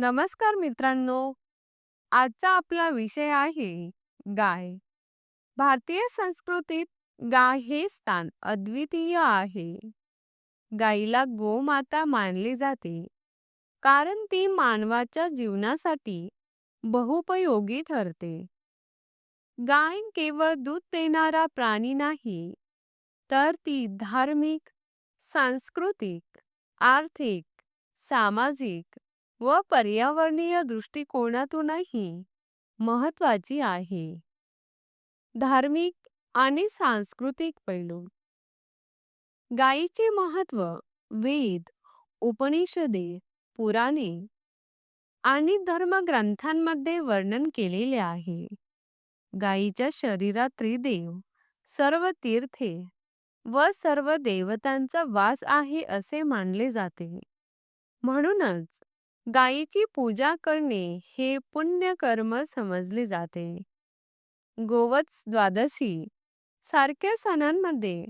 नमस्कार मित्रांनो. आजचा आपला विषय आहे गाय. भारतीय संस्कृतीत गाय हे स्थान अद्वितीय आहे. गायीला गोमाता मानले जाते कारण ती मानवाच्या जीवनासाठी बहुपयोगी ठरते. गाय केवळ दूध देणारा प्राणी नाही, तर ती धार्मिक, सांस्कृतिक, आर्थिक, सामाजिक व पर्यावरणीय दृष्टिकोनातूनही महत्वाची आहे. धार्मिक आणि सांस्कृतिक पैलू. गायीचे महत्त्व वेद, उपनिषदे, पुराणे आणि धर्मग्रंथांमध्ये वर्णन केलेले आहे. गायीच्या शरीरात त्रिदेव, सर्व तीर्थे व सर्व देवतांचा वास आहे असे मानले जाते. म्हणूनच गायीची पूजा करणे हे पुण्यकर्म समजले जाते. गोवत्स द्वादशी सारख्या सणांमध्ये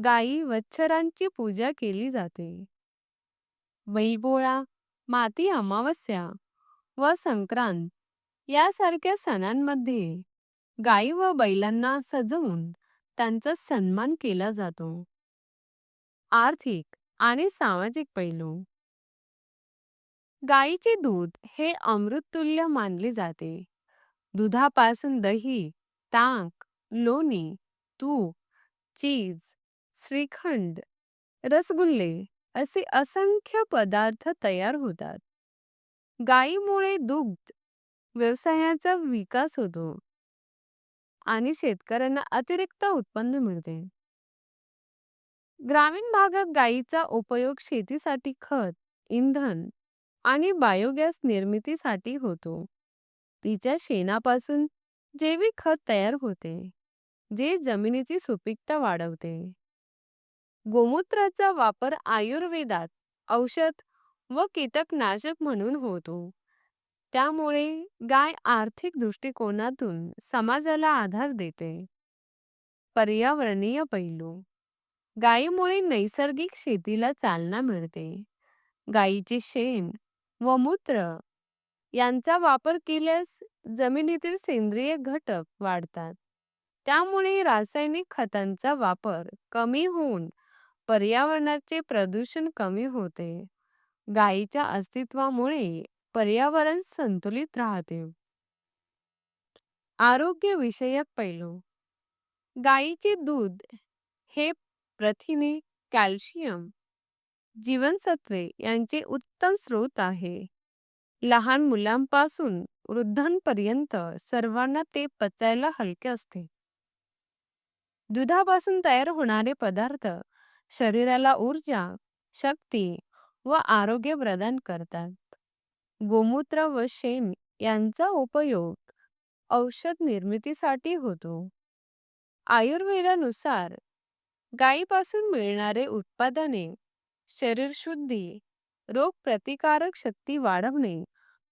गायी वच्छरांची पूजा केली जाते. बैलपोळा, माती अमावस्या व संक्रांत यासारख्या सणांमध्ये गायी व बैलांना सजवून त्यांचा सन्मान केला जातो. आर्थिक आणि सामाजिक पैलू. गायीचे दूध हे अमृततुल्य मानले जाते. दुधापासून दही, ताक, लोणी, तूप, चीज, श्रीखंड, रसगुल्ले असे असंख्य पदार्थ तयार होतात. गायीमुळे दुग्ध व्यवसायाचा विकास होतो आणि शेतकऱ्यांना अतिरिक्त उत्पन्न मिळते. ग्रामीण भागात गायीचा उपयोग शेतीसाठी खत, इंधन आणि बायोगॅस निर्मितीसाठी होतो. तिच्या शेणापासून जैविक खत तयार होते, जे जमिनीची सुपीकता वाढवते. गोमूत्राचा वापर आयुर्वेदात औषध व कीटकनाशक म्हणून होतो. त्यामुळे गाय आर्थिक दृष्टिकोनातून समाजाला आधार देते. पर्यावरणीय पैलू. गायीमुळे नैसर्गिक शेतीला चालना मिळते. गायीचे शेण व मूत्र यांचा वापर केल्यास जमिनीतील सेंद्रिय घटक वाढतात. त्यामुळे रासायनिक खतांचा वापर कमी होऊन पर्यावरणाचे प्रदूषण कमी होते. गायीच्या अस्तित्वामुळे पर्यावरण संतुलित राहते. आरोग्य विषयक पैलू. गायीचे दूध हे प्रथिने, कॅल्शियम, जीवनसत्वे यांचे उत्तम स्रोत आहे. लहान मुलांपासून वृद्धांपर्यंत सर्वांना ते पचायला हलके असते. दुधापासून तयार होणारे पदार्थ शरीराला ऊर्जा, शक्ती व आरोग्य प्रदान करतात. गोमूत्र व शेण यांचा उपयोग औषध निर्मितीसाठी होतो. आयुर्वेदानुसार गायीपासून मिळणारे उत्पादने शरीरशुद्धी, रोगप्रतिकारक शक्ती वाढवणे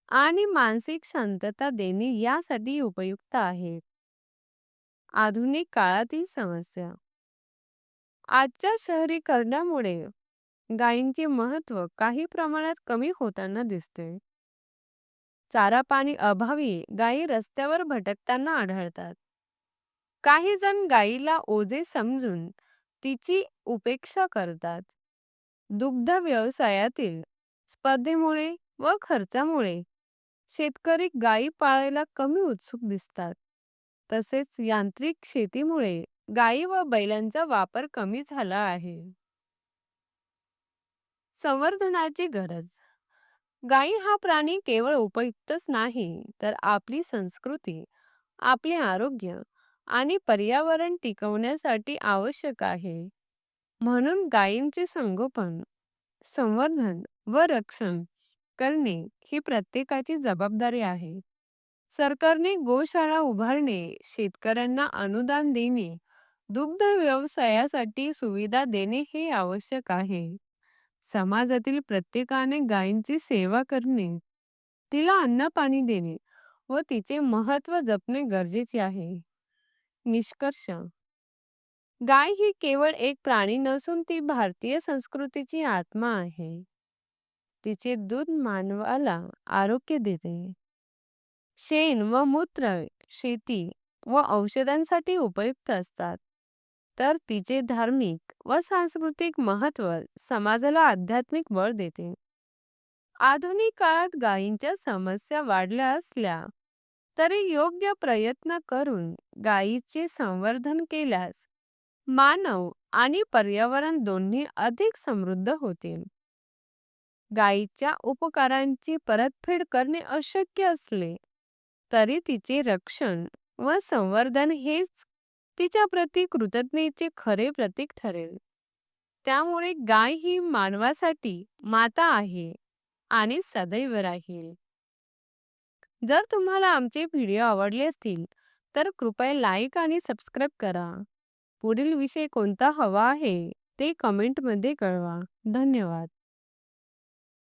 आणि मानसिक शांतता देणे यासाठी उपयुक्त आहेत. आधुनिक काळातील समस्या. आजच्या शहरीकरणामुळे गायींचे महत्त्व काही प्रमाणात कमी होताना दिसते. चारा पाणी अभावी गायी रस्त्यावर भटकताना आढळतात. काही जण गायीला ओझे समजून तिची उपेक्षा करतात. दुग्ध व्यवसायातील स्पर्धेमुळे व खर्चामुळे शेतकरी गायी पाळायला कमी उत्सुक दिसतात. तसेच यांत्रिक शेतीमुळे गायी व बैलांचा वापर कमी झाला आहे. संवर्धनाची गरज. गायी हा प्राणी केवळ उपयुक्तच नाही, तर आपली संस्कृती, आपले आरोग्य आणि पर्यावरण टिकवण्यासाठी आवश्यक आहे. म्हणून गायींचे संगोपन, संवर्धन व रक्षण करणे ही प्रत्येकाची जबाबदारी आहे. सरकारने गोशाळा उभारणे, शेतकऱ्यांना अनुदान देणे, दुग्ध व्यवसायासाठी सुविधा देणे हे आवश्यक आहे. समाजातील प्रत्येकाने गायींची सेवा करणे, तिला अन्न पाणी देणे व तिचे महत्त्व जपणे गरजेचे आहे. निष्कर्ष. गाय ही केवळ एक प्राणी नसून ती भारतीय संस्कृतीची आत्मा आहे. तिचे दूध मानवाला आरोग्य देते. शेण व मूत्र शेती व औषधांसाठी उपयुक्त असतात. तर तिचे धार्मिक व सांस्कृतिक महत्त्व समाजाला आध्यात्मिक बळ देते. आधुनिक काळात गायींच्या समस्या वाढल्या असल्या तरी योग्य प्रयत्न करून गायीचे संवर्धन केल्यास मानव आणि पर्यावरण दोन्ही अधिक समृद्ध होतील. गायीच्या उपकारांची परतफेड करणे अशक्य असले तरी तिचे रक्षण व संवर्धन हेच तिच्याप्रती कृतज्ञतेचे खरे प्रतीक ठरेल. त्यामुळे गाय ही मानवासाठी माता आहे आणि सदैव राहील. जर तुम्हाला आमचे व्हिडिओ आवडले असतील तर कृपया लाईक आणि सबस्क्राईब करा. पुढील विषय कोणता हवा आहे ते कमेंटमध्ये कळवा. धन्यवाद.